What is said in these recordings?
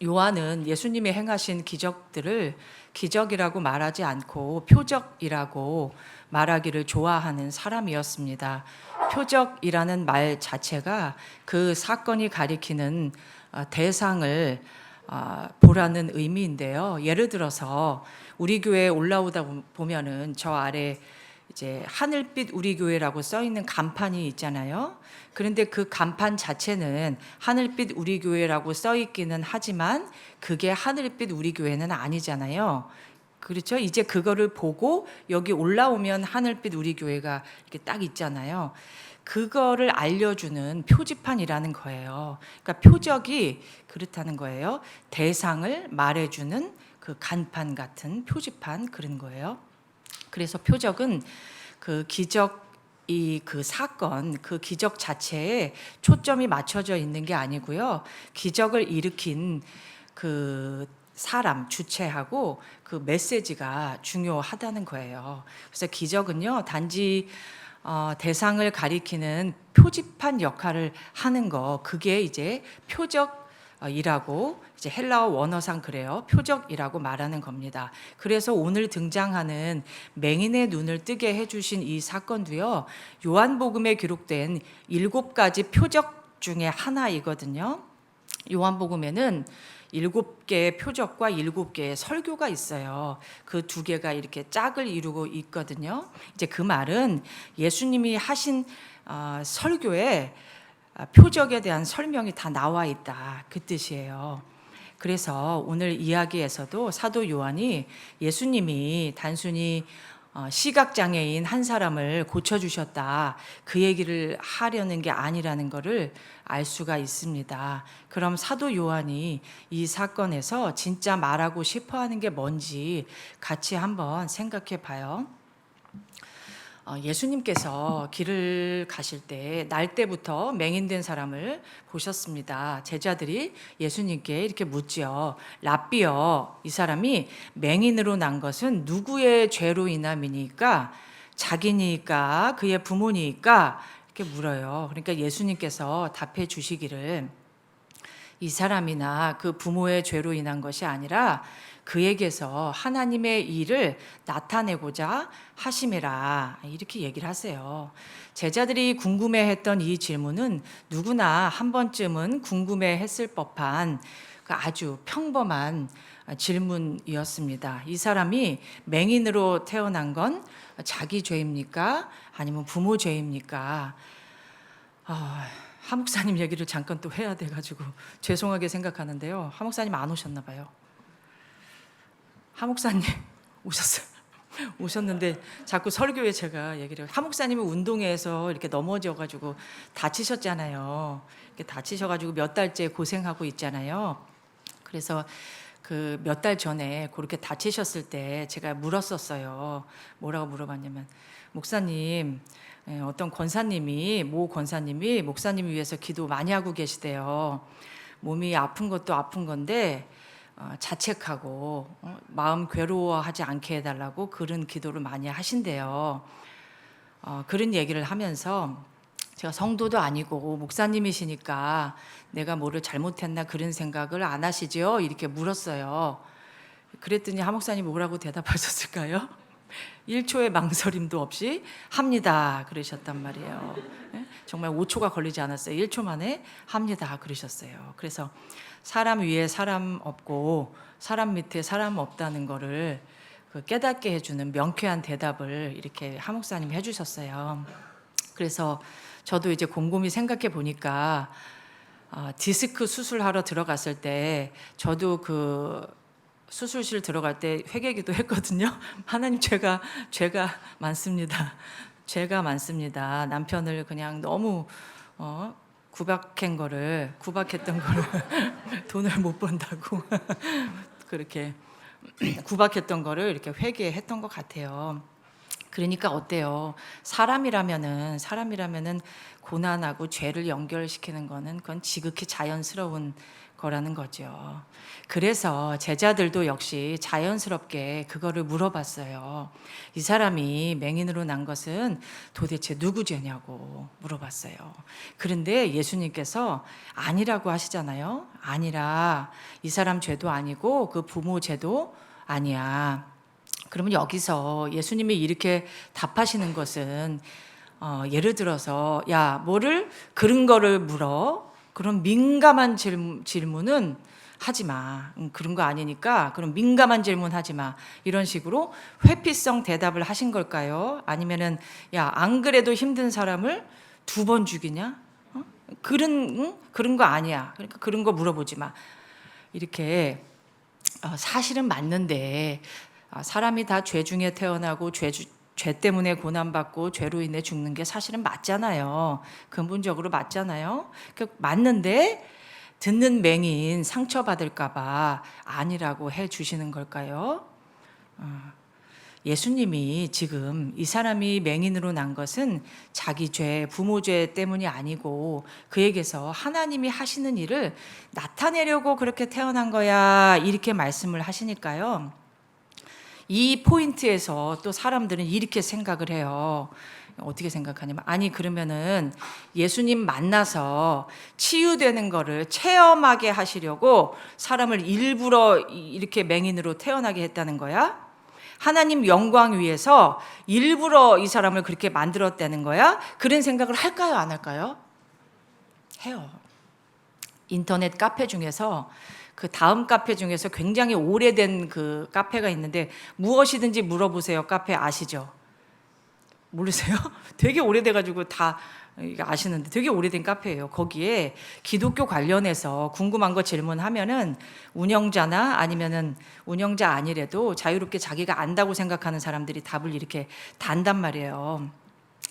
요한은 예수님이 행하신 기적들을 기적이라고 말하지 않고 표적이라고 말하기를 좋아하는 사람이었습니다. 표적이라는 말 자체가 그 사건이 가리키는 대상을 보라는 의미인데요. 예를 들어서 우리 교회에 올라오다 보면은 저 아래 이제 하늘빛 우리 교회라고 써 있는 간판이 있잖아요. 그런데 그 간판 자체는 하늘빛 우리 교회라고 써 있기는 하지만 그게 하늘빛 우리 교회는 아니잖아요. 그렇죠? 이제 그거를 보고 여기 올라오면 하늘빛 우리 교회가 이렇게 딱 있잖아요. 그거를 알려주는 표지판이라는 거예요. 그러니까 표적이 그렇다는 거예요. 대상을 말해주는 그 간판 같은 표지판 그런 거예요. 그래서 표적은 그 기적 그 사건, 그 기적 자체에 초점이 맞춰져 있는 게 아니고요. 기적을 일으킨 그 사람, 주체하고 그 메시지가 중요하다는 거예요. 그래서 기적은요, 단지 대상을 가리키는 표지판 역할을 하는 거, 그게 이제 표적이라고 이제 헬라어 원어상 그래요. 표적이라고 말하는 겁니다. 그래서 오늘 등장하는 맹인의 눈을 뜨게 해주신 이 사건도요, 요한복음에 기록된 7가지 표적 중에 하나이거든요. 요한복음에는 7개의 표적과 7개의 설교가 있어요. 그 2개가 이렇게 짝을 이루고 있거든요. 이제 그 말은 예수님이 하신 설교에 표적에 대한 설명이 다 나와 있다, 그 뜻이에요. 그래서 오늘 이야기에서도 사도 요한이 예수님이 단순히 시각장애인 한 사람을 고쳐주셨다, 그 얘기를 하려는 게 아니라는 것을 알 수가 있습니다. 그럼 사도 요한이 이 사건에서 진짜 말하고 싶어 하는 게 뭔지 같이 한번 생각해 봐요. 예수님께서 길을 가실 때 날 때부터 맹인된 사람을 보셨습니다. 제자들이 예수님께 이렇게 묻지요. 랍비여, 이 사람이 맹인으로 난 것은 누구의 죄로 인함이니까? 자기니까? 그의 부모니까? 이렇게 물어요. 그러니까 예수님께서 답해 주시기를, 이 사람이나 그 부모의 죄로 인한 것이 아니라 그에게서 하나님의 일을 나타내고자 하심이라, 이렇게 얘기를 하세요. 제자들이 궁금해했던 이 질문은 누구나 한 번쯤은 궁금해했을 법한 아주 평범한 질문이었습니다. 이 사람이 맹인으로 태어난 건 자기 죄입니까? 아니면 부모 죄입니까? 하 목사님 얘기를 잠깐 또 해야 돼가지고 죄송하게 생각하는데요. 하 목사님 안 오셨나 봐요. 하 목사님 오셨어요. 오셨는데 자꾸 설교에 제가 얘기를, 하 목사님은 운동회에서 이렇게 넘어져가지고 다치셨잖아요. 이렇게 다치셔가지고 몇 달째 고생하고 있잖아요. 그래서 그 몇 달 전에 그렇게 다치셨을 때 제가 물었었어요. 뭐라고 물어봤냐면, 목사님, 어떤 권사님이, 모 권사님이 목사님 위해서 기도 많이 하고 계시대요. 몸이 아픈 것도 아픈 건데 자책하고 마음 괴로워하지 않게 해달라고 그런 기도를 많이 하신대요. 그런 얘기를 하면서 제가 성도도 아니고 목사님이시니까 내가 뭐를 잘못했나 그런 생각을 안 하시죠? 이렇게 물었어요. 그랬더니 하 목사님이 뭐라고 대답하셨을까요? 1초의 망설임도 없이 합니다, 그러셨단 말이에요. 정말 5초가 걸리지 않았어요. 1초 만에 합니다, 그러셨어요. 그래서 사람 위에 사람 없고 사람 밑에 사람 없다는 거를 깨닫게 해주는 명쾌한 대답을 이렇게 하 목사님이 해주셨어요. 그래서 저도 이제 곰곰이 생각해 보니까 디스크 수술하러 들어갔을 때 저도 그 수술실 들어갈 때 회개기도 했거든요. 하나님, 죄가 많습니다. 죄가 많습니다. 남편을 그냥 너무 구박했던 거를 돈을 못 번다고 그렇게 구박했던 거를 이렇게 회개했던 것 같아요. 그러니까 어때요? 사람이라면은 고난하고 죄를 연결시키는 거는 그건 지극히 자연스러운 거라는 거죠. 그래서 제자들도 역시 자연스럽게 그거를 물어봤어요. 이 사람이 맹인으로 난 것은 도대체 누구 죄냐고 물어봤어요. 그런데 예수님께서 아니라고 하시잖아요. 아니라 이 사람 죄도 아니고 그 부모 죄도 아니야. 그러면 여기서 예수님이 이렇게 답하시는 것은 예를 들어서 야 뭐를 그런 거를 물어? 그런 민감한 질문은 하지 마. 그런 거 아니니까 그럼 민감한 질문 하지 마. 이런 식으로 회피성 대답을 하신 걸까요? 아니면은 야 안 그래도 힘든 사람을 2번 죽이냐? 그런 거 아니야. 그러니까 그런 거 물어보지 마. 이렇게 사실은 맞는데 사람이 다 죄 중에 태어나고 죄 때문에 고난받고 죄로 인해 죽는 게 사실은 맞잖아요. 근본적으로 맞잖아요. 맞는데 듣는 맹인 상처받을까봐 아니라고 해 주시는 걸까요? 예수님이 지금 이 사람이 맹인으로 난 것은 자기 죄, 부모 죄 때문이 아니고 그에게서 하나님이 하시는 일을 나타내려고 그렇게 태어난 거야. 이렇게 말씀을 하시니까요. 이 포인트에서 또 사람들은 이렇게 생각을 해요. 어떻게 생각하냐면 아니 그러면은 예수님 만나서 치유되는 거를 체험하게 하시려고 사람을 일부러 이렇게 맹인으로 태어나게 했다는 거야? 하나님 영광 위해서 일부러 이 사람을 그렇게 만들었다는 거야? 그런 생각을 할까요? 안 할까요? 해요. 인터넷 카페 중에서 그 다음 카페 중에서 굉장히 오래된 그 카페가 있는데 무엇이든지 물어보세요. 카페 아시죠? 모르세요? 되게 오래돼가지고 다 아시는데 되게 오래된 카페예요. 거기에 기독교 관련해서 궁금한 거 질문하면은 운영자나 아니면은 운영자 아니래도 자유롭게 자기가 안다고 생각하는 사람들이 답을 이렇게 단단 말이에요.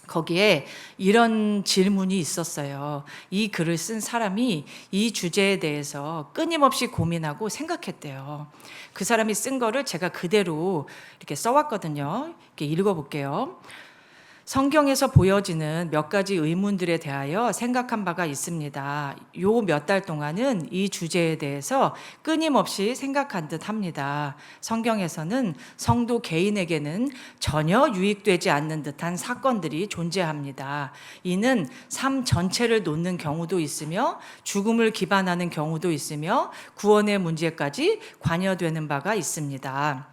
거기에 이런 질문이 있었어요. 이 글을 쓴 사람이 이 주제에 대해서 끊임없이 고민하고 생각했대요. 그 사람이 쓴 거를 제가 그대로 이렇게 써왔거든요. 이렇게 읽어볼게요. 성경에서 보여지는 몇 가지 의문들에 대하여 생각한 바가 있습니다. 요 몇 달 동안은 이 주제에 대해서 끊임없이 생각한 듯 합니다. 성경에서는 성도 개인에게는 전혀 유익되지 않는 듯한 사건들이 존재합니다. 이는 삶 전체를 놓는 경우도 있으며 죽음을 기반하는 경우도 있으며 구원의 문제까지 관여되는 바가 있습니다.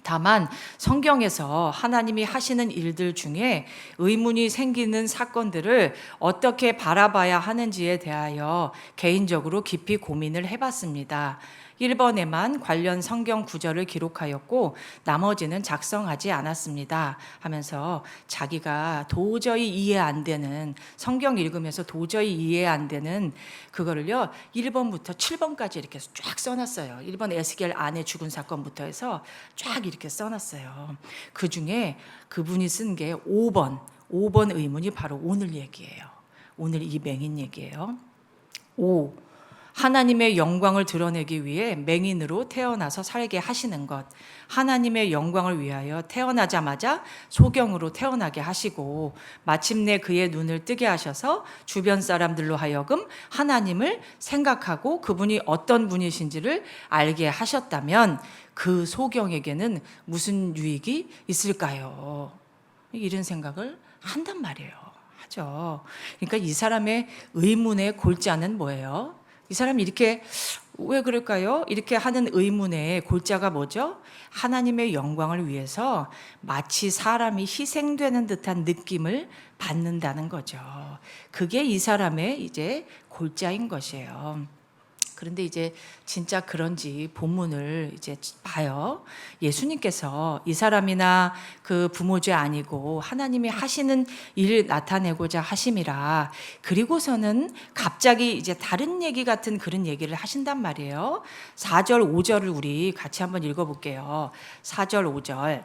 다만 성경에서 하나님이 하시는 일들 중에 의문이 생기는 사건들을 어떻게 바라봐야 하는지에 대하여 개인적으로 깊이 고민을 해봤습니다. 1번에만 관련 성경 구절을 기록하였고 나머지는 작성하지 않았습니다 하면서 자기가 도저히 이해 안 되는 성경 읽으면서 도저히 이해 안 되는 그거를요 1번부터 7번까지 이렇게 쫙 써놨어요. 1번 에스겔 아내 죽은 사건부터 해서 쫙 이렇게 써놨어요. 그 중에 그분이 쓴 게 5번 의문이 바로 오늘 얘기예요. 오늘 이 맹인 얘기예요. 5. 하나님의 영광을 드러내기 위해 맹인으로 태어나서 살게 하시는 것. 하나님의 영광을 위하여 태어나자마자 소경으로 태어나게 하시고 마침내 그의 눈을 뜨게 하셔서 주변 사람들로 하여금 하나님을 생각하고 그분이 어떤 분이신지를 알게 하셨다면 그 소경에게는 무슨 유익이 있을까요? 이런 생각을 한단 말이에요. 하죠. 그러니까 이 사람의 의문의 골자는 뭐예요? 이 사람이 이렇게 왜 그럴까요? 이렇게 하는 의문의 골자가 뭐죠? 하나님의 영광을 위해서 마치 사람이 희생되는 듯한 느낌을 받는다는 거죠. 그게 이 사람의 이제 골자인 것이에요. 그런데 이제 진짜 그런지 본문을 이제 봐요. 예수님께서 이 사람이나 그 부모 죄 아니고 하나님이 하시는 일을 나타내고자 하심이라. 그리고서는 갑자기 이제 다른 얘기 같은 그런 얘기를 하신단 말이에요. 4절, 5절을 우리 같이 한번 읽어볼게요. 4절, 5절.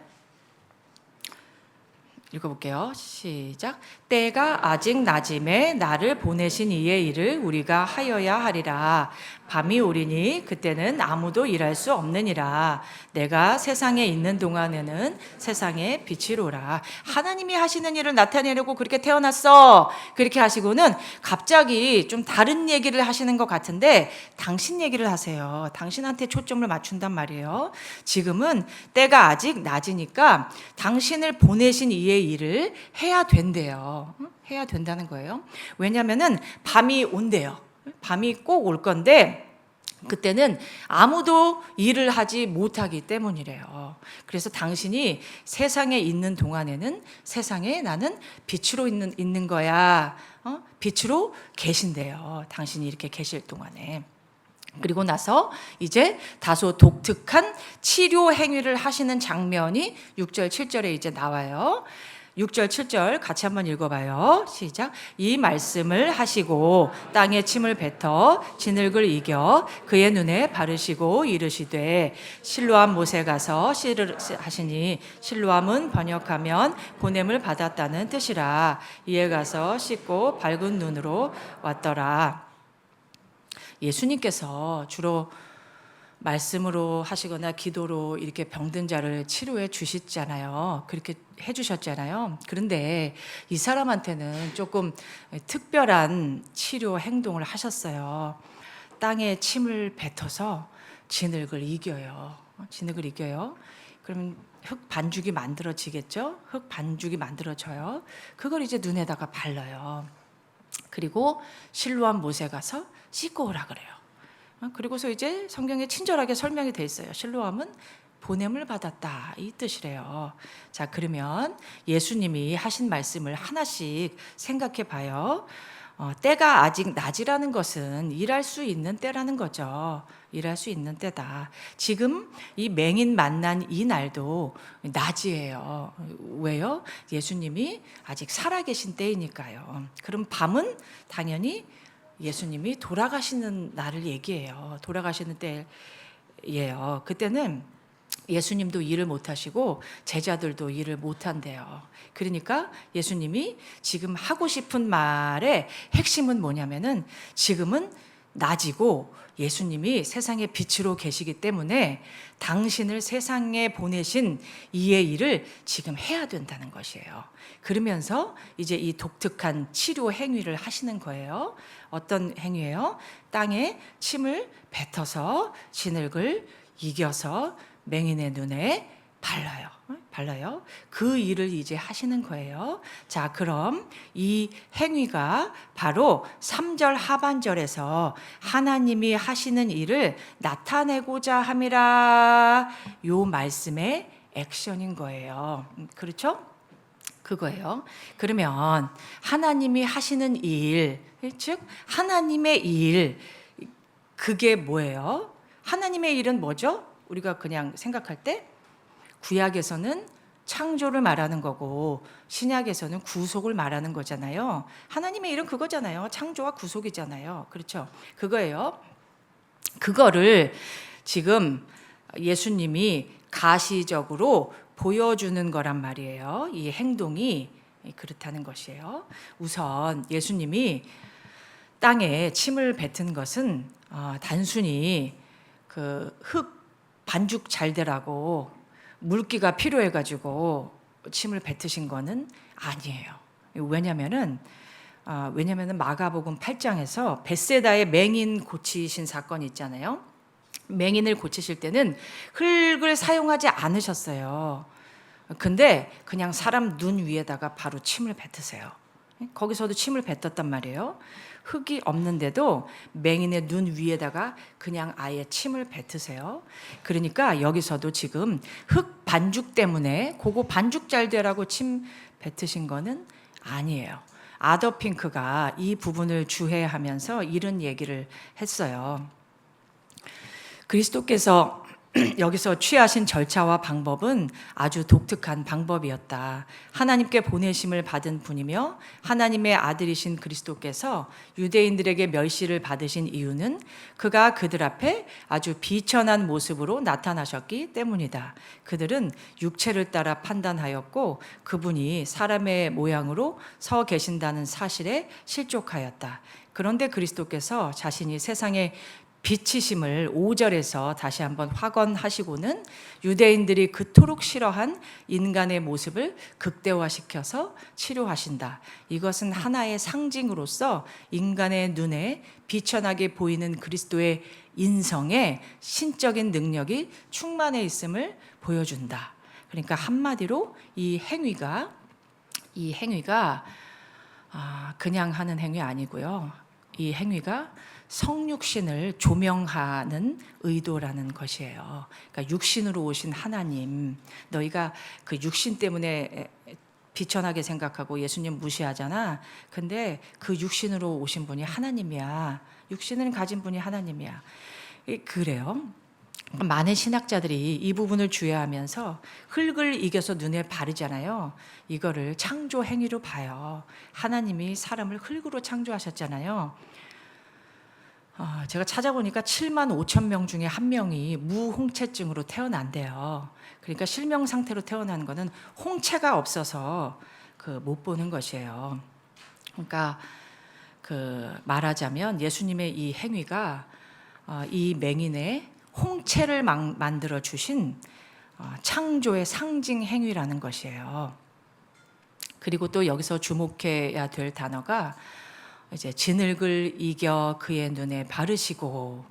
읽어볼게요. 시작. 때가 아직 낮임에 나를 보내신 이의 일을 우리가 하여야 하리라. 밤이 오리니 그때는 아무도 일할 수 없느니라. 내가 세상에 있는 동안에는 세상의 빛이로라. 하나님이 하시는 일을 나타내려고 그렇게 태어났어. 그렇게 하시고는 갑자기 좀 다른 얘기를 하시는 것 같은데 당신 얘기를 하세요. 당신한테 초점을 맞춘단 말이에요. 지금은 때가 아직 낮으니까 당신을 보내신 이의 일을 해야 된대요. 해야 된다는 거예요. 왜냐하면은 밤이 온대요. 밤이 꼭 올 건데 그때는 아무도 일을 하지 못하기 때문이래요. 그래서 당신이 세상에 있는 동안에는 세상에 나는 빛으로 있는 거야. 빛으로 계신대요. 당신이 이렇게 계실 동안에. 그리고 나서 이제 다소 독특한 치료 행위를 하시는 장면이 6절, 7절에 이제 나와요. 6절, 7절 같이 한번 읽어봐요. 시작. 이 말씀을 하시고 땅에 침을 뱉어 진흙을 이겨 그의 눈에 바르시고 이르시되 실로암 못에 가서 씨를 하시니 실로암은 번역하면 보냄을 받았다는 뜻이라. 이에 가서 씻고 밝은 눈으로 왔더라. 예수님께서 주로 말씀으로 하시거나 기도로 이렇게 병든 자를 치료해 주시잖아요. 그렇게 해 주셨잖아요. 그런데 이 사람한테는 조금 특별한 치료 행동을 하셨어요. 땅에 침을 뱉어서 진흙을 이겨요. 진흙을 이겨요. 그러면 흙 반죽이 만들어지겠죠? 흙 반죽이 만들어져요. 그걸 이제 눈에다가 발라요. 그리고 실로암 못에 가서 씻고 오라 그래요. 그리고서 이제 성경에 친절하게 설명이 돼 있어요. 실로암은 보냄을 받았다 이 뜻이래요. 자, 그러면 예수님이 하신 말씀을 하나씩 생각해 봐요. 때가 아직 낮이라는 것은 일할 수 있는 때라는 거죠. 일할 수 있는 때다. 지금 이 맹인 만난 이 날도 낮이에요. 왜요? 예수님이 아직 살아계신 때이니까요. 그럼 밤은 당연히 예수님이 돌아가시는 날을 얘기해요. 돌아가시는 때예요. 그때는 예수님도 일을 못하시고 제자들도 일을 못한대요. 그러니까 예수님이 지금 하고 싶은 말의 핵심은 뭐냐면은 지금은 낮이고 예수님이 세상의 빛으로 계시기 때문에 당신을 세상에 보내신 이의 일을 지금 해야 된다는 것이에요. 그러면서 이제 이 독특한 치료 행위를 하시는 거예요. 어떤 행위예요? 땅에 침을 뱉어서 진흙을 이겨서 맹인의 눈에 발라요. 그 일을 이제 하시는 거예요. 자, 그럼 이 행위가 바로 3절 하반절에서 하나님이 하시는 일을 나타내고자 함이라 요 말씀의 액션인 거예요. 그렇죠? 그거예요. 그러면 하나님이 하시는 일, 즉 하나님의 일, 그게 뭐예요? 하나님의 일은 뭐죠? 우리가 그냥 생각할 때 구약에서는 창조를 말하는 거고 신약에서는 구속을 말하는 거잖아요. 하나님의 일은 그거잖아요. 창조와 구속이잖아요. 그렇죠? 그거예요. 그거를 지금 예수님이 가시적으로 보여주는 거란 말이에요. 이 행동이 그렇다는 것이에요. 우선 예수님이 땅에 침을 뱉은 것은 단순히 그 흙 반죽 잘 되라고 물기가 필요해가지고 침을 뱉으신 거는 아니에요. 왜냐면은 마가복음 8장에서 벳세다의 맹인 고치신 사건이 있잖아요. 맹인을 고치실 때는 흙을 사용하지 않으셨어요. 근데 그냥 사람 눈 위에다가 바로 침을 뱉으세요. 거기서도 침을 뱉었단 말이에요. 흙이 없는데도 맹인의 눈 위에다가 그냥 아예 침을 뱉으세요. 그러니까 여기서도 지금 흙 반죽 때문에 그거 반죽 잘 되라고 침 뱉으신 거는 아니에요. 아더핑크가 이 부분을 주해하면서 이런 얘기를 했어요. 그리스도께서 여기서 취하신 절차와 방법은 아주 독특한 방법이었다. 하나님께 보내심을 받은 분이며 하나님의 아들이신 그리스도께서 유대인들에게 멸시를 받으신 이유는 그가 그들 앞에 아주 비천한 모습으로 나타나셨기 때문이다. 그들은 육체를 따라 판단하였고 그분이 사람의 모양으로 서 계신다는 사실에 실족하였다. 그런데 그리스도께서 자신이 세상에 빛이심을 5절에서 다시 한번 확언하시고는 유대인들이 그토록 싫어한 인간의 모습을 극대화시켜서 치료하신다. 이것은 하나의 상징으로서 인간의 눈에 비천하게 보이는 그리스도의 인성에 신적인 능력이 충만해 있음을 보여준다. 그러니까 한마디로 이 행위가 그냥 하는 행위 아니고요. 이 행위가 성육신을 조명하는 의도라는 것이에요. 그러니까 육신으로 오신 하나님, 너희가 그 육신 때문에 비천하게 생각하고 예수님 무시하잖아. 근데 그 육신으로 오신 분이 하나님이야. 육신을 가진 분이 하나님이야. 그래요. 많은 신학자들이 이 부분을 주의하면서 흙을 이겨서 눈에 바르잖아요. 이거를 창조 행위로 봐요. 하나님이 사람을 흙으로 창조하셨잖아요. 제가 찾아보니까 7만 5천 명 중에 한 명이 무홍채증으로 태어난대요. 그러니까 실명 상태로 태어난 거는 홍채가 없어서 못 보는 것이에요. 그러니까 말하자면 예수님의 이 행위가 이 맹인의 홍채를 만들어 주신 창조의 상징 행위라는 것이에요. 그리고 또 여기서 주목해야 될 단어가 이제 진흙을 이겨 그의 눈에 바르시고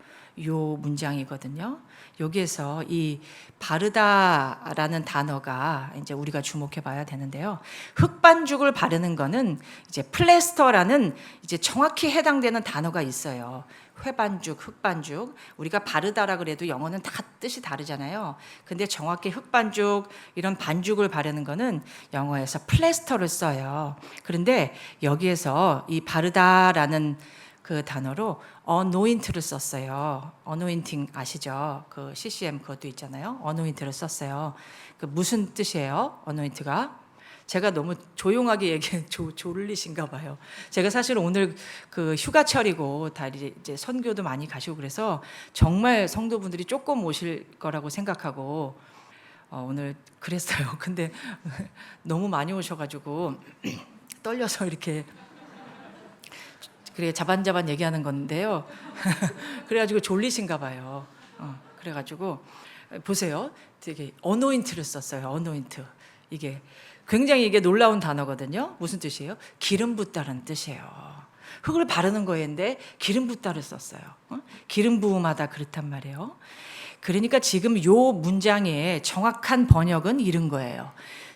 요 문장이거든요. 여기에서 이 바르다라는 단어가 이제 우리가 주목해 봐야 되는데요. 흙반죽을 바르는 거는 이제 플래스터라는 이제 정확히 해당되는 단어가 있어요. 회반죽, 흙반죽. 우리가 바르다라 그래도 영어는 다 뜻이 다르잖아요. 근데 정확히 흙반죽 이런 반죽을 바르는 거는 영어에서 플래스터를 써요. 그런데 여기에서 이 바르다라는 그 단어로 anoint를 썼어요. anointing 아시죠? 그 CCM 그것도 있잖아요. anoint를 썼어요. 그 무슨 뜻이에요? anoint가? 제가 너무 조용하게 얘기해 졸리신가 봐요. 제가 사실 오늘 그 휴가철이고 다 이제 선교도 많이 가시고 그래서 정말 성도분들이 조금 오실 거라고 생각하고 오늘 그랬어요. 근데 너무 많이 오셔가지고 떨려서 이렇게 그래 자반자반 얘기하는 건데요. 그래가지고 졸리신가 봐요. 그래가지고 보세요. 되게 어노인트를 썼어요. 어노인트. 이게 놀라운 단어거든요. 무슨 뜻이에요? 기름 붓다는 뜻이에요. 흙을 바르는 거였는데 기름 붓다를 썼어요. 기름 부음하다 그렇단 말이에요. 그러니까 지금 요 문장의 정확한 번역은 이런 거예요.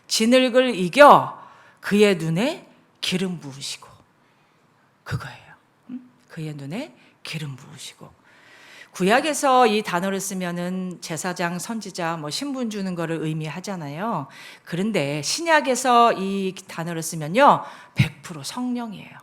진흙을 이겨 그의 눈에 기름 부으시고 그거예요. 그의 눈에 기름 부으시고. 구약에서 이 단어를 쓰면은 제사장, 선지자, 신분 주는 거를 의미하잖아요. 그런데 신약에서 이 단어를 쓰면요, 100% 성령이에요.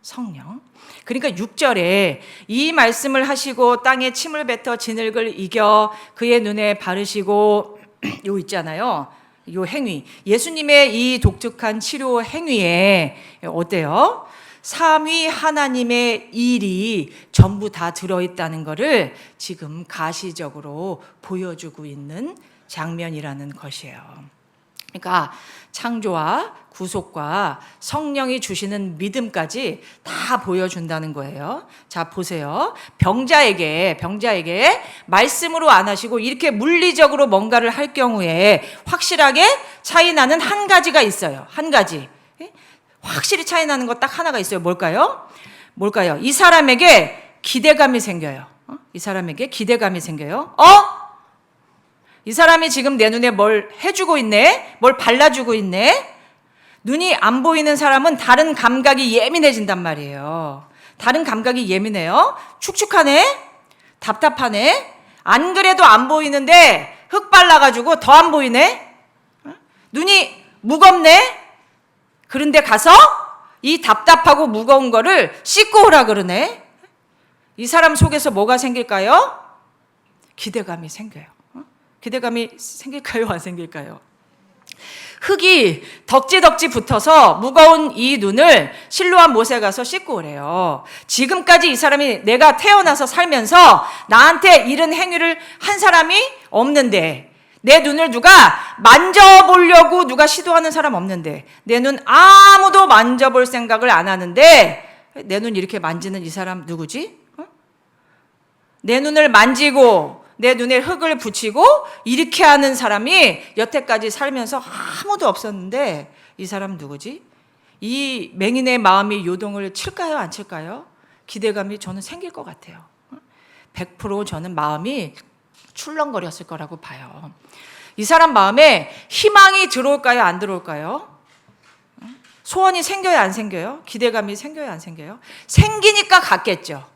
성령. 그러니까 6절에 이 말씀을 하시고 땅에 침을 뱉어 진흙을 이겨 그의 눈에 바르시고 요 있잖아요. 요 행위. 예수님의 이 독특한 치료 행위에 어때요? 삼위 하나님의 일이 전부 다 들어있다는 것을 지금 가시적으로 보여주고 있는 장면이라는 것이에요. 그러니까 창조와 구속과 성령이 주시는 믿음까지 다 보여준다는 거예요. 자, 보세요. 병자에게 말씀으로 안 하시고 이렇게 물리적으로 뭔가를 할 경우에 확실하게 차이 나는 한 가지가 있어요. 한 가지. 확실히 차이 나는 거 딱 하나가 있어요. 뭘까요? 이 사람에게 기대감이 생겨요. 이 사람에게 기대감이 생겨요. 이 사람이 지금 내 눈에 뭘 해주고 있네? 뭘 발라주고 있네? 눈이 안 보이는 사람은 다른 감각이 예민해진단 말이에요. 다른 감각이 예민해요. 축축하네? 답답하네? 안 그래도 안 보이는데 흙 발라가지고 더 안 보이네? 눈이 무겁네? 그런데 가서 이 답답하고 무거운 거를 씻고 오라 그러네. 이 사람 속에서 뭐가 생길까요? 기대감이 생겨요. 기대감이 생길까요? 안 생길까요? 흙이 덕지덕지 붙어서 무거운 이 눈을 실로암 못에 가서 씻고 오래요. 지금까지 이 사람이 내가 태어나서 살면서 나한테 이런 행위를 한 사람이 없는데, 내 눈을 누가 만져보려고 누가 시도하는 사람 없는데, 내 눈 아무도 만져볼 생각을 안 하는데 내 눈 이렇게 만지는 이 사람 누구지? 내 눈을 만지고 내 눈에 흙을 붙이고 이렇게 하는 사람이 여태까지 살면서 아무도 없었는데 이 사람 누구지? 이 맹인의 마음이 요동을 칠까요? 안 칠까요? 기대감이 저는 생길 것 같아요. 100% 저는 마음이 출렁거렸을 거라고 봐요. 이 사람 마음에 희망이 들어올까요? 안 들어올까요? 소원이 생겨요? 안 생겨요? 기대감이 생겨요? 안 생겨요? 생기니까 갔겠죠.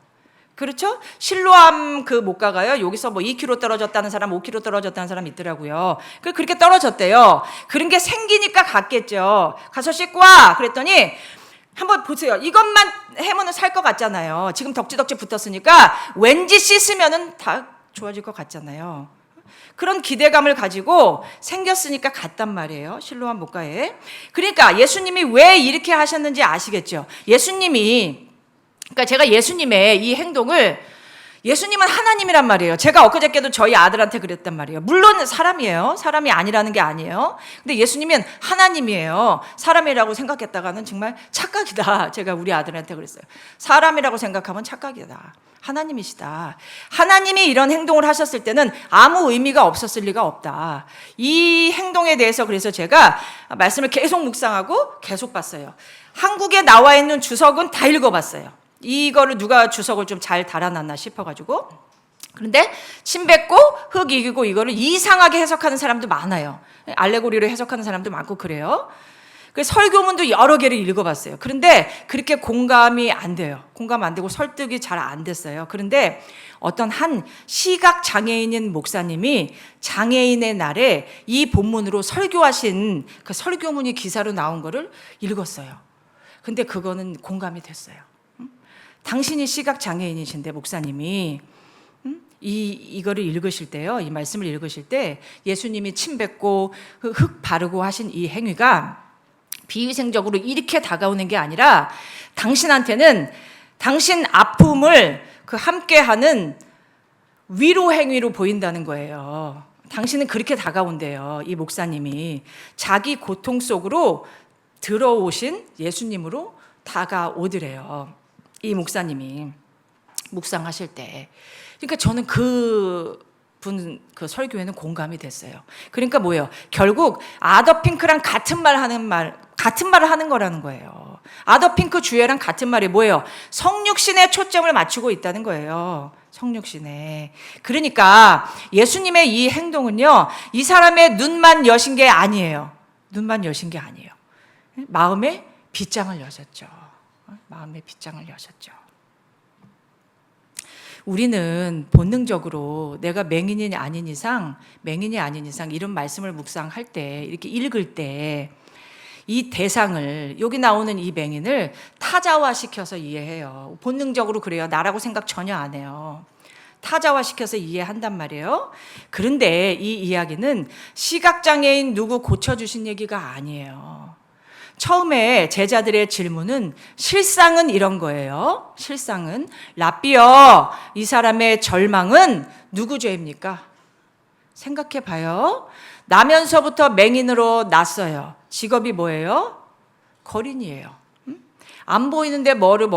그렇죠? 실로암 그 못 가가요. 여기서 뭐 2km 떨어졌다는 사람, 5km 떨어졌다는 사람 있더라고요. 그렇게 떨어졌대요. 그런 게 생기니까 갔겠죠. 가서 씻고 와. 그랬더니 한번 보세요. 이것만 해면은 살 것 같잖아요. 지금 덕지덕지 붙었으니까 왠지 씻으면은 다 좋아질 것 같잖아요. 그런 기대감을 가지고 생겼으니까 갔단 말이에요. 실로암 목가에. 그러니까 예수님이 왜 이렇게 하셨는지 아시겠죠? 그러니까 제가 예수님의 이 행동을, 예수님은 하나님이란 말이에요. 제가 엊그저께도 저희 아들한테 그랬단 말이에요. 물론 사람이에요. 사람이 아니라는 게 아니에요. 근데 예수님은 하나님이에요. 사람이라고 생각했다가는 정말 착각이다. 제가 우리 아들한테 그랬어요. 사람이라고 생각하면 착각이다. 하나님이시다. 하나님이 이런 행동을 하셨을 때는 아무 의미가 없었을 리가 없다. 이 행동에 대해서 그래서 제가 말씀을 계속 묵상하고 계속 봤어요. 한국에 나와 있는 주석은 다 읽어봤어요. 이거를 누가 주석을 좀 잘 달아놨나 싶어가지고. 그런데 침 뱉고 흙 이기고 이거를 이상하게 해석하는 사람도 많아요. 알레고리로 해석하는 사람도 많고 그래요. 그래서 설교문도 여러 개를 읽어봤어요. 그런데 그렇게 공감이 안 돼요. 공감 안 되고 설득이 잘 안 됐어요. 그런데 어떤 한 시각장애인인 목사님이 장애인의 날에 이 본문으로 설교하신 그 설교문이 기사로 나온 거를 읽었어요. 근데 그거는 공감이 됐어요. 당신이 시각장애인이신데 목사님이 이거를 읽으실 때요, 이 말씀을 읽으실 때 예수님이 침 뱉고 흙 바르고 하신 이 행위가 비위생적으로 이렇게 다가오는 게 아니라 당신한테는 당신 아픔을 그 함께하는 위로 행위로 보인다는 거예요. 당신은 그렇게 다가온대요. 이 목사님이 자기 고통 속으로 들어오신 예수님으로 다가오더래요. 이 목사님이 묵상하실 때. 그러니까 저는 그 설교에는 공감이 됐어요. 그러니까 뭐예요? 결국 아더핑크랑 같은 말을 하는 거라는 거예요. 아더핑크 주애랑 같은 말이 뭐예요? 성육신에 초점을 맞추고 있다는 거예요. 성육신에. 그러니까 예수님의 이 행동은요, 이 사람의 눈만 여신 게 아니에요. 눈만 여신 게 아니에요. 마음의 빗장을 여셨죠. 마음의 빗장을 여셨죠. 우리는 본능적으로 내가 맹인이 아닌 이상 이런 말씀을 묵상할 때, 이렇게 읽을 때 이 대상을, 여기 나오는 이 맹인을 타자화시켜서 이해해요. 본능적으로 그래요. 나라고 생각 전혀 안 해요. 타자화시켜서 이해한단 말이에요. 그런데 이 이야기는 시각장애인 누구 고쳐주신 얘기가 아니에요. 처음에 제자들의 질문은, 실상은 이런 거예요. 실상은, 랍비여, 이 사람의 절망은 누구 죄입니까? 생각해 봐요. 나면서부터 맹인으로 났어요. 직업이 뭐예요? 거린이에요. 안 보이는데 뭘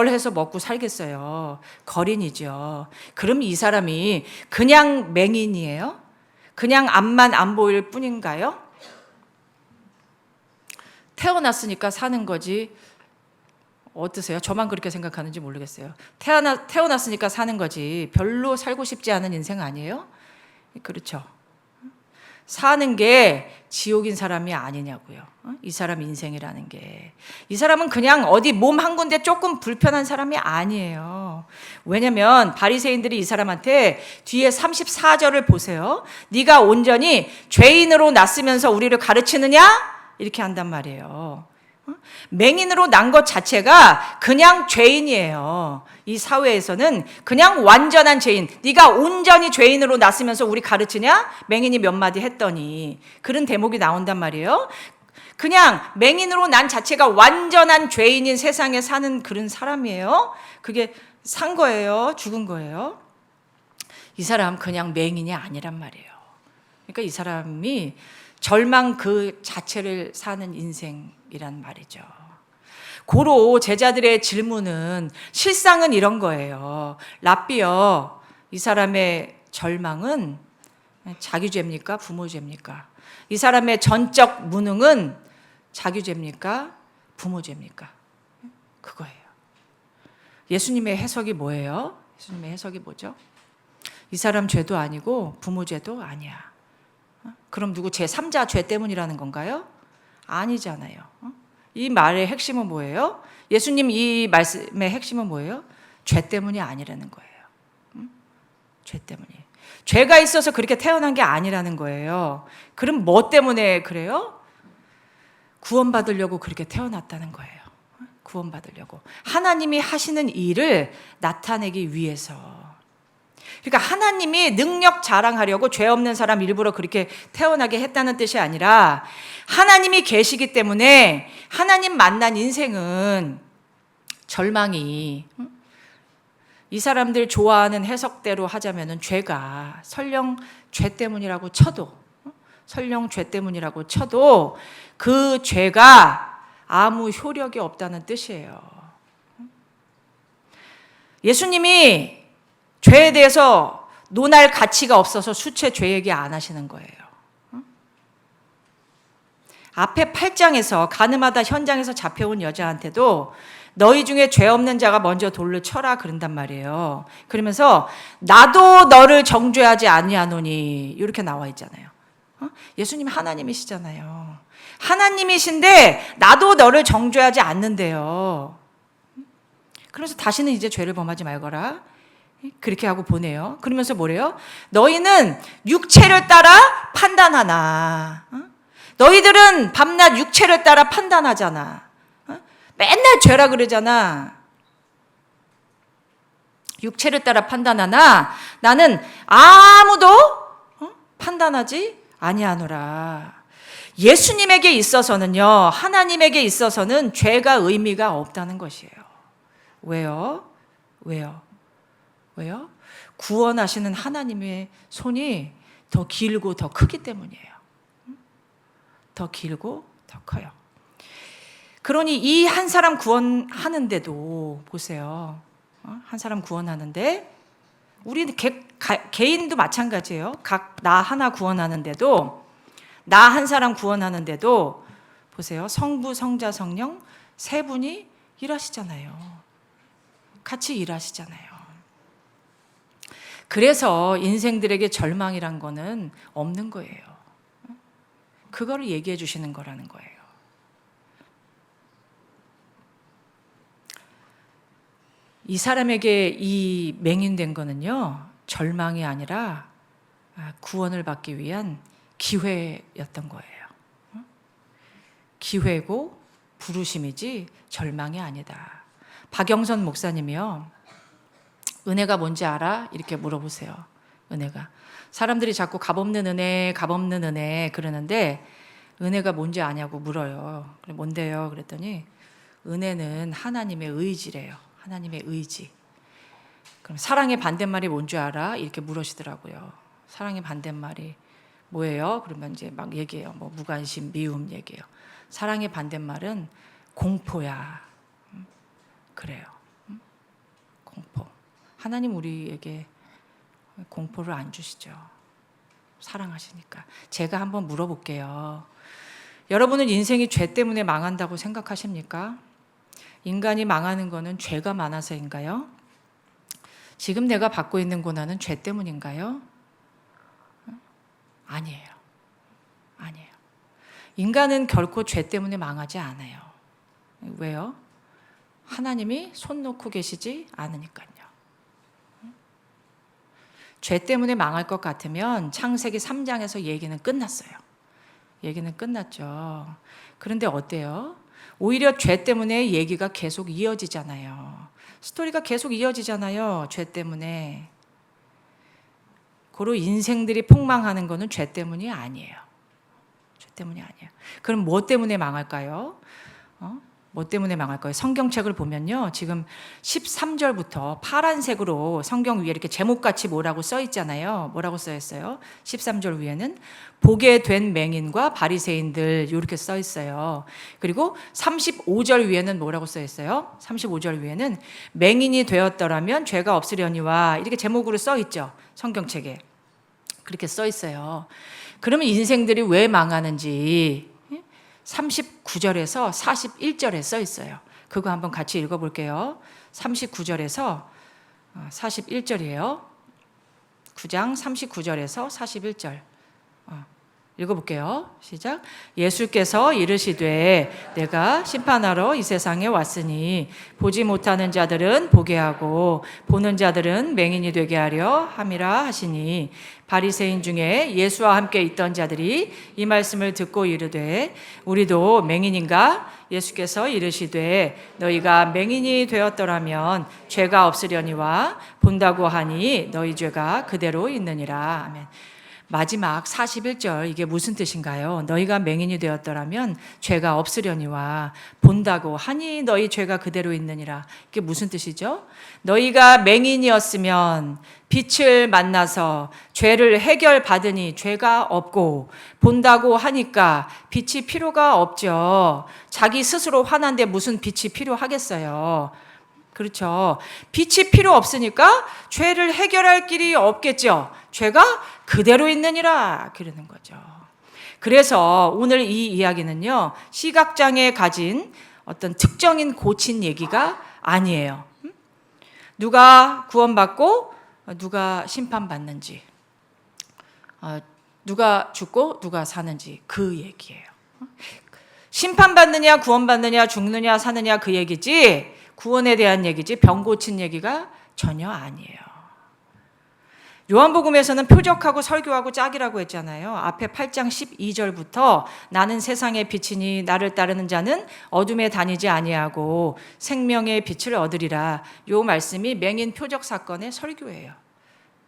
해서 먹고 살겠어요? 거린이죠. 그럼 이 사람이 그냥 맹인이에요? 그냥 앞만 안 보일 뿐인가요? 태어났으니까 사는 거지. 어떠세요? 저만 그렇게 생각하는지 모르겠어요. 태어났으니까 사는 거지. 별로 살고 싶지 않은 인생 아니에요? 그렇죠. 사는 게 지옥인 사람이 아니냐고요. 이 사람 인생이라는 게. 이 사람은 그냥 어디 몸 한 군데 조금 불편한 사람이 아니에요. 왜냐면 바리새인들이 이 사람한테 뒤에 34절을 보세요. 네가 온전히 죄인으로 났으면서 우리를 가르치느냐? 이렇게 한단 말이에요. 맹인으로 난 것 자체가 그냥 죄인이에요. 이 사회에서는 그냥 완전한 죄인, 네가 온전히 죄인으로 났으면서 우리 가르치냐? 맹인이 몇 마디 했더니 그런 대목이 나온단 말이에요. 그냥 맹인으로 난 자체가 완전한 죄인인 세상에 사는 그런 사람이에요. 그게 산 거예요? 죽은 거예요? 이 사람 그냥 맹인이 아니란 말이에요. 그러니까 이 사람이 절망 그 자체를 사는 인생이란 말이죠. 고로 제자들의 질문은 실상은 이런 거예요. 랍비여, 이 사람의 절망은 자기 죄입니까? 부모 죄입니까? 이 사람의 전적 무능은 자기 죄입니까? 부모 죄입니까? 그거예요. 예수님의 해석이 뭐예요? 예수님의 해석이 뭐죠? 이 사람 죄도 아니고 부모 죄도 아니야. 그럼 누구 제3자 죄 때문이라는 건가요? 아니잖아요. 이 말의 핵심은 뭐예요? 예수님 이 말씀의 핵심은 뭐예요? 죄 때문이 아니라는 거예요. 죄 때문이. 죄가 있어서 그렇게 태어난 게 아니라는 거예요. 그럼 뭐 때문에 그래요? 구원받으려고 그렇게 태어났다는 거예요. 구원받으려고. 하나님이 하시는 일을 나타내기 위해서. 그러니까 하나님이 능력 자랑하려고 죄 없는 사람 일부러 그렇게 태어나게 했다는 뜻이 아니라 하나님이 계시기 때문에 하나님 만난 인생은 절망이 이 사람들 좋아하는 해석대로 하자면은 죄가 설령 죄 때문이라고 쳐도 설령 죄 때문이라고 쳐도 그 죄가 아무 효력이 없다는 뜻이에요. 예수님이 죄에 대해서 논할 가치가 없어서 수채 죄 얘기 안 하시는 거예요. 앞에 8장에서 가늠하다 현장에서 잡혀온 여자한테도 너희 중에 죄 없는 자가 먼저 돌로 쳐라 그런단 말이에요. 그러면서 나도 너를 정죄하지 아니하노니 이렇게 나와 있잖아요. 예수님 하나님이시잖아요. 하나님이신데 나도 너를 정죄하지 않는데요. 그래서 다시는 이제 죄를 범하지 말거라. 그렇게 하고 보내요. 그러면서 뭐래요? 너희는 육체를 따라 판단하나. 너희들은 밤낮 육체를 따라 판단하잖아. 맨날 죄라 그러잖아. 육체를 따라 판단하나 나는 아무도 판단하지 아니하노라. 예수님에게 있어서는요, 하나님에게 있어서는 죄가 의미가 없다는 것이에요. 왜요? 왜요? 왜요? 구원하시는 하나님의 손이 더 길고 더 크기 때문이에요. 더 길고 더 커요. 그러니 이 한 사람 구원하는데도 보세요. 한 사람 구원하는데 우리 개인도 마찬가지예요. 각 나 하나 구원하는데도 나 한 사람 구원하는데도 보세요. 성부, 성자, 성령 세 분이 일하시잖아요. 같이 일하시잖아요. 그래서 인생들에게 절망이란 거는 없는 거예요. 그거를 얘기해 주시는 거라는 거예요. 이 사람에게 이 맹인된 거는요, 절망이 아니라 구원을 받기 위한 기회였던 거예요. 기회고 부르심이지 절망이 아니다. 박영선 목사님이요, 은혜가 뭔지 알아? 이렇게 물어보세요. 은혜가. 사람들이 자꾸 값없는 은혜, 값없는 은혜 그러는데 은혜가 뭔지 아냐고 물어요. 그래 뭔데요? 그랬더니 은혜는 하나님의 의지래요. 하나님의 의지. 그럼 사랑의 반대말이 뭔지 알아? 이렇게 물으시더라고요. 사랑의 반대말이 뭐예요? 그러면 이제 막 얘기해요. 뭐 무관심, 미움 얘기해요. 사랑의 반대말은 공포야. 그래요. 공포. 하나님 우리에게 공포를 안 주시죠. 사랑하시니까. 제가 한번 물어볼게요. 여러분은 인생이 죄 때문에 망한다고 생각하십니까? 인간이 망하는 거는 죄가 많아서인가요? 지금 내가 받고 있는 고난은 죄 때문인가요? 아니에요. 아니에요. 인간은 결코 죄 때문에 망하지 않아요. 왜요? 하나님이 손 놓고 계시지 않으니까요. 죄 때문에 망할 것 같으면 창세기 3장에서 얘기는 끝났어요. 얘기는 끝났죠. 그런데 어때요? 오히려 죄 때문에 얘기가 계속 이어지잖아요. 스토리가 계속 이어지잖아요. 죄 때문에. 고로 인생들이 폭망하는 거는 죄 때문이 아니에요. 죄 때문이 아니에요. 그럼 뭐 때문에 망할까요? 뭐 때문에 망할까요? 성경책을 보면요. 지금 13절부터 파란색으로 성경 위에 이렇게 제목같이 뭐라고 써 있잖아요. 뭐라고 써 있어요? 13절 위에는 보게 된 맹인과 바리새인들 이렇게 써 있어요. 그리고 35절 위에는 뭐라고 써 있어요? 35절 위에는 맹인이 되었더라면 죄가 없으려니와 이렇게 제목으로 써 있죠. 성경책에. 그렇게 써 있어요. 그러면 인생들이 왜 망하는지 39절에서 41절에 써 있어요. 그거 한번 같이 읽어볼게요. 39절에서 41절이에요. 9장 39절에서 41절. 읽어볼게요. 시작. 예수께서 이르시되 내가 심판하러 이 세상에 왔으니 보지 못하는 자들은 보게 하고 보는 자들은 맹인이 되게 하려 함이라 하시니 바리새인 중에 예수와 함께 있던 자들이 이 말씀을 듣고 이르되 우리도 맹인인가? 예수께서 이르시되 너희가 맹인이 되었더라면 죄가 없으려니와 본다고 하니 너희 죄가 그대로 있느니라. 아멘. 마지막 41절 이게 무슨 뜻인가요? 너희가 맹인이 되었더라면 죄가 없으려니와 본다고 하니 너희 죄가 그대로 있느니라. 이게 무슨 뜻이죠? 너희가 맹인이었으면 빛을 만나서 죄를 해결받으니 죄가 없고 본다고 하니까 빛이 필요가 없죠. 자기 스스로 화난데 무슨 빛이 필요하겠어요? 그렇죠. 빛이 필요 없으니까 죄를 해결할 길이 없겠죠. 죄가 그대로 있느니라 그러는 거죠. 그래서 오늘 이 이야기는요, 시각장애 가진 어떤 특정인 고친 얘기가 아니에요. 누가 구원받고 누가 심판받는지, 누가 죽고 누가 사는지 그 얘기예요. 심판받느냐 구원받느냐 죽느냐 사느냐 그 얘기지 구원에 대한 얘기지 병 고친 얘기가 전혀 아니에요. 요한복음에서는 표적하고 설교하고 짝이라고 했잖아요. 앞에 8장 12절부터 나는 세상의 빛이니 나를 따르는 자는 어둠에 다니지 아니하고 생명의 빛을 얻으리라. 요 말씀이 맹인 표적 사건의 설교예요.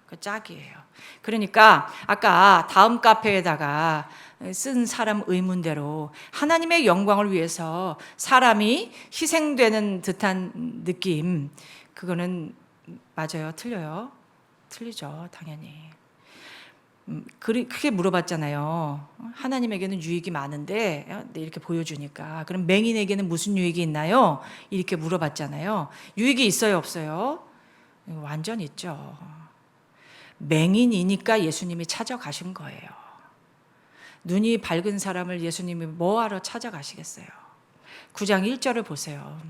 그 짝이에요. 그러니까 아까 다음 카페에다가 쓴 사람 의문대로 하나님의 영광을 위해서 사람이 희생되는 듯한 느낌, 그거는 맞아요? 틀려요? 틀리죠, 당연히. 그렇게 물어봤잖아요. 하나님에게는 유익이 많은데 이렇게 보여주니까 그럼 맹인에게는 무슨 유익이 있나요? 이렇게 물어봤잖아요. 유익이 있어요, 없어요? 완전 있죠. 맹인이니까 예수님이 찾아가신 거예요. 눈이 밝은 사람을 예수님이 뭐하러 찾아가시겠어요? 9장 1절을 보세요.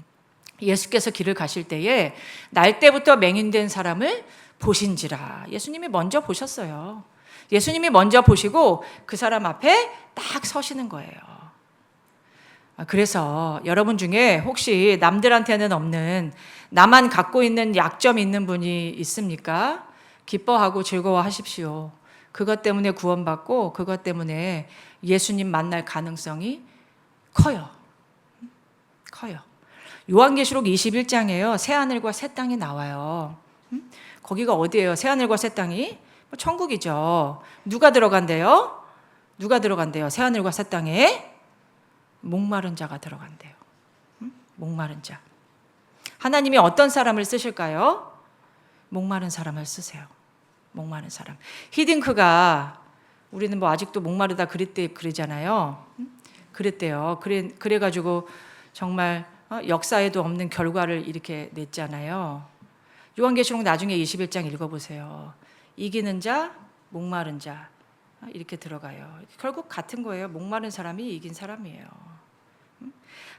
예수께서 길을 가실 때에 날 때부터 맹인된 사람을 보신지라. 예수님이 먼저 보셨어요. 예수님이 먼저 보시고 그 사람 앞에 딱 서시는 거예요. 그래서 여러분 중에 혹시 남들한테는 없는 나만 갖고 있는 약점 있는 분이 있습니까? 기뻐하고 즐거워하십시오. 그것 때문에 구원받고 그것 때문에 예수님 만날 가능성이 커요. 커요. 요한계시록 21장에요. 새하늘과 새 땅이 나와요. 거기가 어디예요? 새하늘과 새 땅이? 천국이죠. 누가 들어간대요? 누가 들어간대요? 새하늘과 새 땅에? 목마른 자가 들어간대요. 목마른 자. 하나님이 어떤 사람을 쓰실까요? 목마른 사람을 쓰세요. 목마른 사람. 히딩크가 우리는 뭐 아직도 목마르다 그러잖아요. 그랬대요. 그래가지고 정말 역사에도 없는 결과를 이렇게 냈잖아요. 요한계시록 나중에 21장 읽어보세요. 이기는 자, 목마른 자 이렇게 들어가요. 결국 같은 거예요. 목마른 사람이 이긴 사람이에요.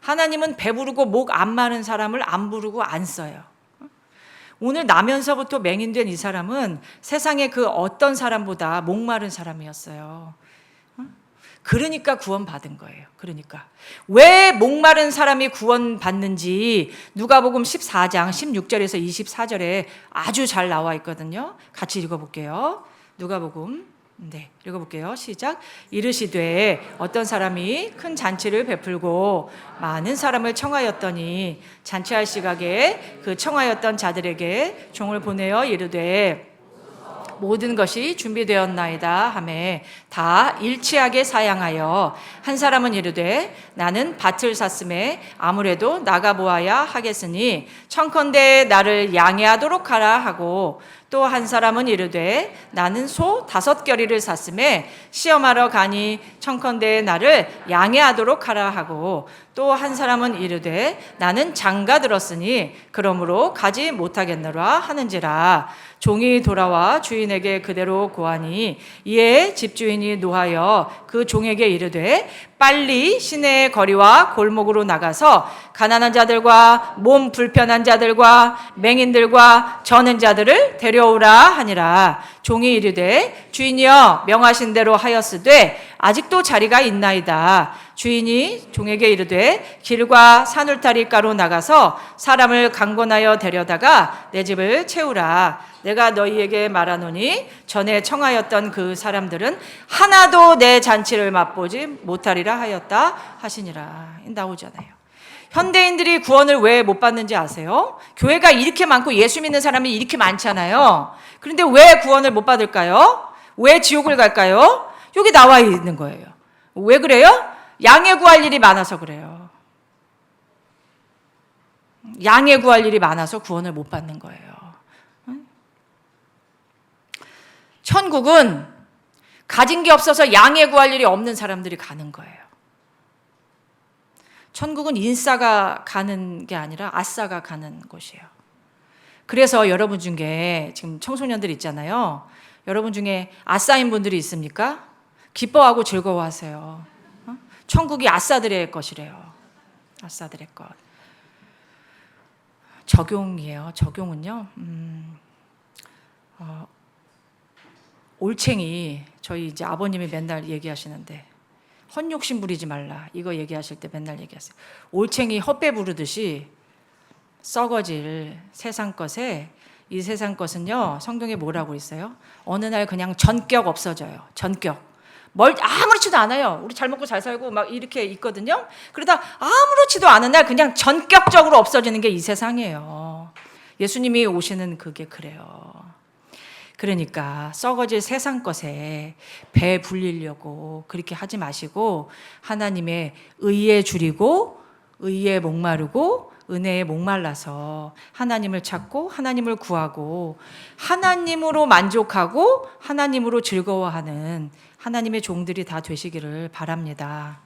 하나님은 배부르고 목 안 마른 사람을 안 부르고 안 써요. 오늘 나면서부터 맹인된 이 사람은 세상의 그 어떤 사람보다 목마른 사람이었어요. 그러니까 구원받은 거예요. 그러니까 왜 목마른 사람이 구원받는지 누가복음 14장 16절에서 24절에 아주 잘 나와 있거든요. 같이 읽어볼게요. 누가복음 네, 읽어볼게요. 시작. 이르시되 어떤 사람이 큰 잔치를 베풀고 많은 사람을 청하였더니 잔치할 시각에 그 청하였던 자들에게 종을 보내어 이르되 모든 것이 준비되었나이다 하매 다 일치하게 사양하여 한 사람은 이르되 나는 밭을 샀음에 아무래도 나가보아야 하겠으니 청컨대 나를 양해하도록 하라 하고 또 한 사람은 이르되 나는 소 5겨리를 샀음에 시험하러 가니 청컨대 나를 양해하도록 하라 하고 또 한 사람은 이르되 나는 장가 들었으니 그러므로 가지 못하겠노라 하는지라. 종이 돌아와 주인에게 그대로 고하니 이에 집주인이 노하여 그 종에게 이르되 빨리 시내의 거리와 골목으로 나가서 가난한 자들과 몸 불편한 자들과 맹인들과 저는 자들을 데려오라 하니라. 종이 이르되 주인이여 명하신 대로 하였으되 아직도 자리가 있나이다. 주인이 종에게 이르되 길과 산울타리가로 나가서 사람을 강권하여 데려다가 내 집을 채우라. 내가 너희에게 말하노니 전에 청하였던 그 사람들은 하나도 내 잔치를 맛보지 못하리라 하였다 하시니라. 나오잖아요. 현대인들이 구원을 왜 못 받는지 아세요? 교회가 이렇게 많고 예수 믿는 사람이 이렇게 많잖아요. 그런데 왜 구원을 못 받을까요? 왜 지옥을 갈까요? 여기 나와 있는 거예요. 왜 그래요? 양해 구할 일이 많아서 그래요. 양해 구할 일이 많아서 구원을 못 받는 거예요. 천국은 가진 게 없어서 양해 구할 일이 없는 사람들이 가는 거예요. 천국은 인싸가 가는 게 아니라 아싸가 가는 곳이에요. 그래서 여러분 중에 지금 청소년들 있잖아요. 여러분 중에 아싸인 분들이 있습니까? 기뻐하고 즐거워하세요. 천국이 아싸들의 것이래요. 아싸들의 것. 적용이에요. 적용은요. 올챙이, 저희 이제 아버님이 맨날 얘기하시는데 헛욕심 부리지 말라 이거 얘기하실 때 맨날 얘기하세요. 올챙이 헛배 부르듯이 썩어질 세상 것에, 이 세상 것은요 성경에 뭐라고 있어요? 어느 날 그냥 전격 없어져요. 전격. 아무렇지도 않아요. 우리 잘 먹고 잘 살고 막 이렇게 있거든요. 그러다 아무렇지도 않은 날 그냥 전격적으로 없어지는 게 이 세상이에요. 예수님이 오시는 그게 그래요. 그러니까 썩어질 세상 것에 배 불리려고 그렇게 하지 마시고 하나님의 의에 줄이고 의에 목마르고 은혜에 목말라서 하나님을 찾고 하나님을 구하고 하나님으로 만족하고 하나님으로 즐거워하는 하나님의 종들이 다 되시기를 바랍니다.